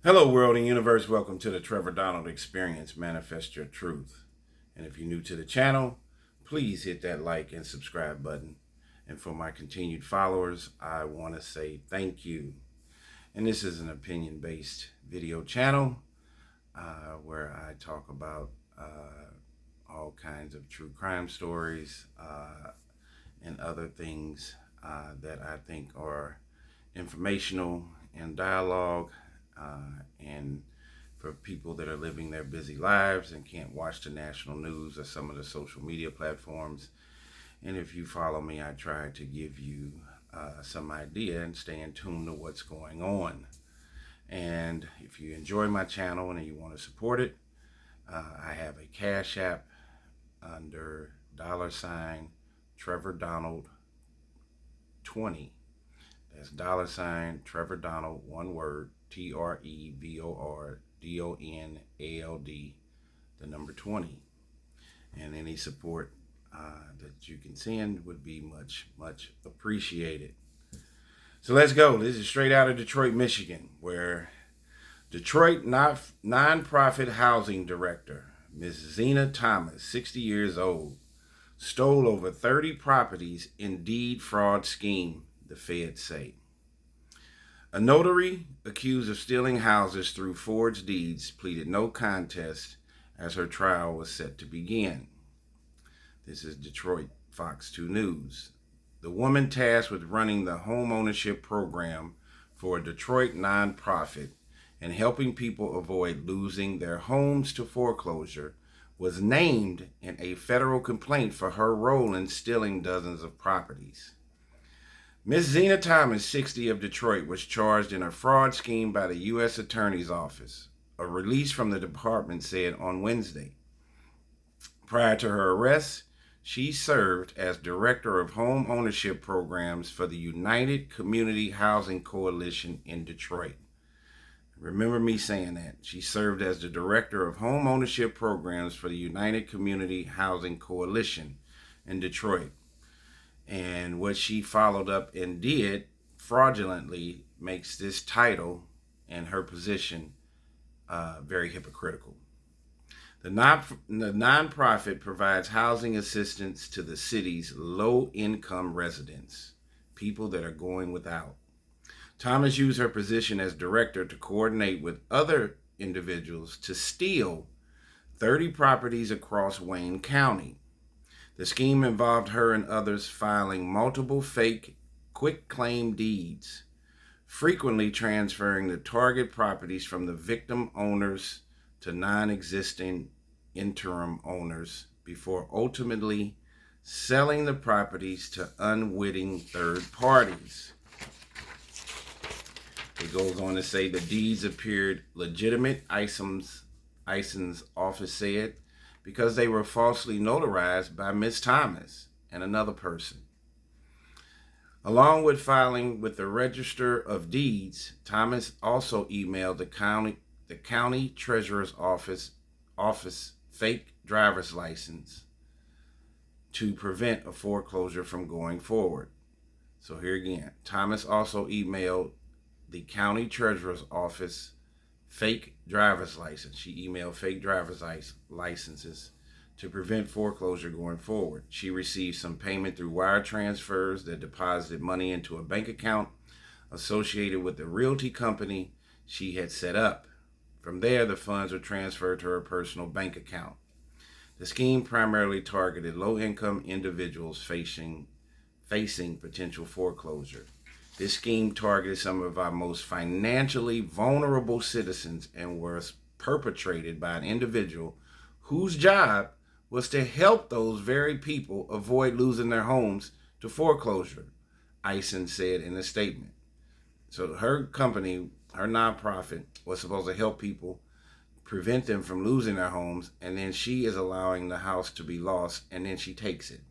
Hello, world and universe. Welcome to the Trevor Donald Experience. Manifest your truth. And if you're new to the channel, please hit that like and subscribe button. And for my continued followers, I want to say thank you. And this is an opinion-based video channel where I talk about all kinds of true crime stories and other things that I think are informational and dialogue. And for people that are living their busy lives and can't watch the national news or some of the social media platforms. And if you follow me, I try to give you some idea and stay in tune to what's going on. And if you enjoy my channel and you want to support it, I have a Cash App under $ Trevor Donald 20. That's $ Trevor Donald, one word, TREVORDONALD, the number 20. And any support that you can send would be much, much appreciated. So let's go. This is straight out of Detroit, Michigan, where Detroit nonprofit housing director, Ms. Zina Thomas, 60 years old, stole over 30 properties in deed fraud scheme, the feds say. A notary accused of stealing houses through forged deeds pleaded no contest as her trial was set to begin. This is Detroit Fox 2 News. The woman tasked with running the home ownership program for a Detroit nonprofit and helping people avoid losing their homes to foreclosure was named in a federal complaint for her role in stealing dozens of properties. Ms. Zina Thomas, 60, of Detroit, was charged in a fraud scheme by the U.S. Attorney's Office, a release from the department said on Wednesday. Prior to her arrest, she served as Director of Home Ownership Programs for the United Community Housing Coalition in Detroit. Remember me saying that. She served as the Director of Home Ownership Programs for the United Community Housing Coalition in Detroit. And what she followed up and did fraudulently makes this title and her position very hypocritical. The nonprofit provides housing assistance to the city's low-income residents, people that are going without. Thomas used her position as director to coordinate with other individuals to steal 30 properties across Wayne County. The scheme involved her and others filing multiple fake quitclaim deeds, frequently transferring the target properties from the victim owners to non-existing interim owners before ultimately selling the properties to unwitting third parties. It goes on to say the deeds appeared legitimate, Ison's office said, because they were falsely notarized by Ms. Thomas and another person. Along with filing with the Register of Deeds, Thomas also emailed the county treasurer's office fake driver's license to prevent a foreclosure from going forward. So here again, Thomas also emailed the county treasurer's office fake driver's license. She emailed fake driver's licenses to prevent foreclosure going forward. She received some payment through wire transfers that deposited money into a bank account associated with the realty company she had set up. From there, the funds were transferred to her personal bank account. The scheme primarily targeted low-income individuals facing potential foreclosure. This scheme targeted some of our most financially vulnerable citizens and was perpetrated by an individual whose job was to help those very people avoid losing their homes to foreclosure, Ison said in a statement. So her company, her nonprofit, was supposed to help people prevent them from losing their homes, and then she is allowing the house to be lost, and then she takes it.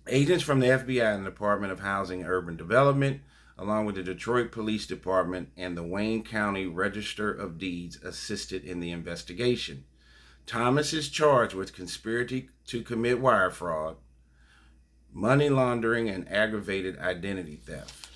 Agents from the FBI and the Department of Housing and Urban Development, along with the Detroit Police Department and the Wayne County Register of Deeds, assisted in the investigation. Thomas is charged with conspiracy to commit wire fraud, money laundering, and aggravated identity theft.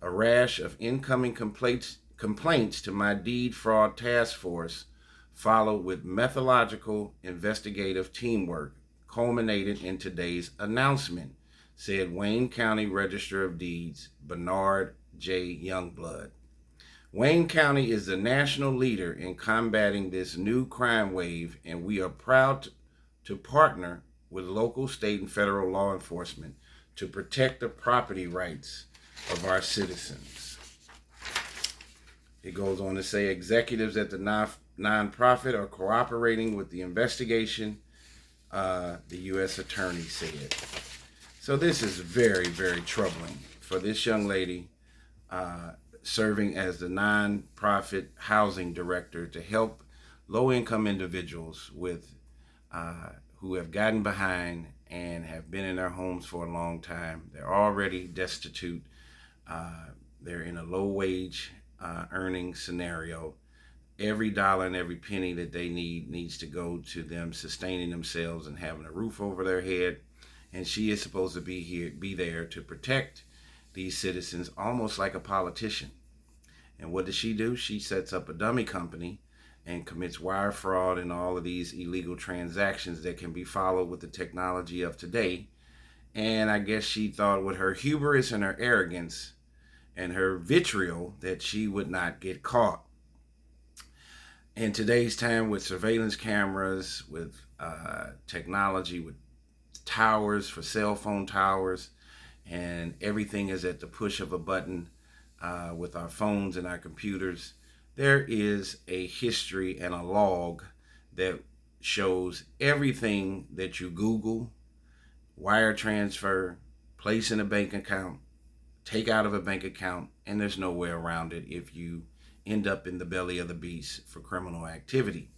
A rash of incoming complaints complaints to my deed fraud task force followed with methodological investigative teamwork culminated in today's announcement, said Wayne County Register of Deeds Bernard J. Youngblood. Wayne County is the national leader in combating this new crime wave, and we are proud to partner with local, state, and federal law enforcement to protect the property rights of our citizens. It goes on to say executives at the nonprofit are cooperating with the investigation, the U.S. attorney said. So this is very, very troubling for this young lady serving as the nonprofit housing director to help low-income individuals with who have gotten behind and have been in their homes for a long time. They're already destitute. They're in a low-wage earning scenario. Every dollar and every penny that they need needs to go to them sustaining themselves and having a roof over their head. And she is supposed to be there to protect these citizens, almost like a politician. And what does she do? She sets up a dummy company and commits wire fraud and all of these illegal transactions that can be followed with the technology of today. And I guess she thought with her hubris and her arrogance and her vitriol that she would not get caught. In today's time, with surveillance cameras, with technology, with towers for cell phone towers, and everything is at the push of a button with our phones and our computers, there is a history and a log that shows everything that you Google, wire transfer, place in a bank account, take out of a bank account, and there's no way around it if you end up in the belly of the beast for criminal activity.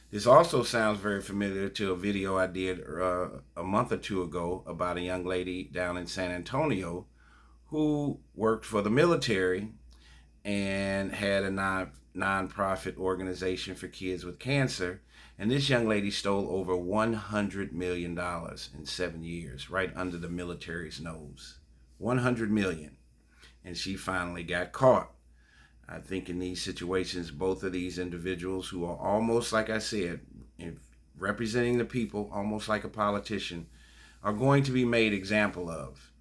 This also sounds very familiar to a video I did a month or two ago about a young lady down in San Antonio who worked for the military and had a non-profit organization for kids with cancer. And this young lady stole over $100 million in 7 years, right under the military's nose. $100 million. And she finally got caught. I think in these situations, both of these individuals who are almost, like I said, representing the people, almost like a politician, are going to be made example of.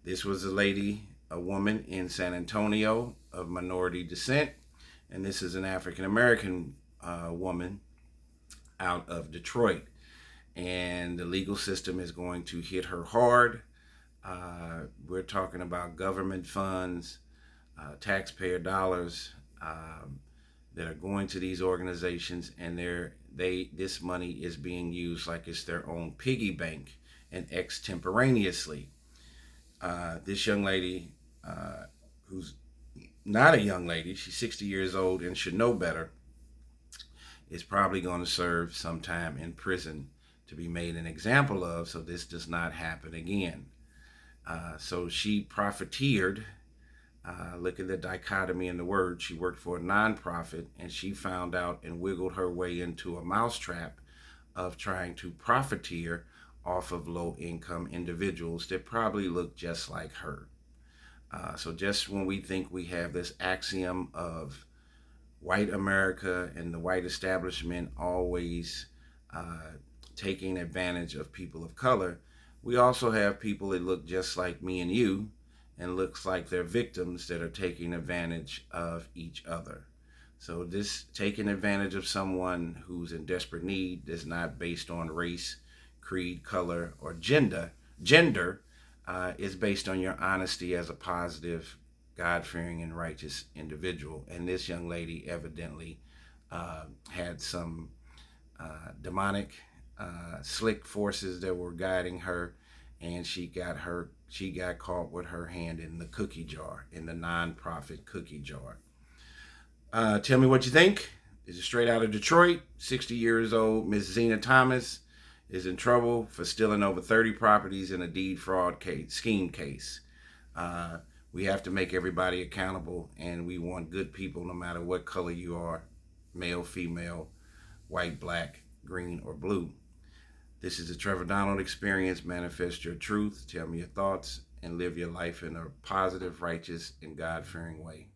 This was a woman in San Antonio of minority descent, and this is an African-American woman out of Detroit. And the legal system is going to hit her hard. We're talking about government funds, taxpayer dollars that are going to these organizations, and this money is being used like it's their own piggy bank and extemporaneously. This young lady, who's not a young lady, she's 60 years old and should know better, is probably going to serve some time in prison to be made an example of, so this does not happen again. So she profiteered. Look at the dichotomy in the word. She worked for a nonprofit, and she found out and wiggled her way into a mousetrap of trying to profiteer off of low-income individuals that probably look just like her. So just when we think we have this axiom of white America and the white establishment always taking advantage of people of color, we also have people that look just like me and you, and looks like they're victims that are taking advantage of each other. So this taking advantage of someone who's in desperate need is not based on race, creed, color, or gender. Is based on your honesty as a positive, God-fearing, and righteous individual. And this young lady evidently had some demonic, slick forces that were guiding her, and she got caught with her hand in the cookie jar, in the nonprofit cookie jar. Tell me what you think. This is straight out of Detroit. 60 years old Miss Zina Thomas is in trouble for stealing over 30 properties in a deed fraud scheme case. We have to make everybody accountable, and we want good people no matter what color you are, male, female, white, black, green, or blue. This is the Trevor Donald Experience. Manifest your truth, tell me your thoughts, and live your life in a positive, righteous, and God-fearing way.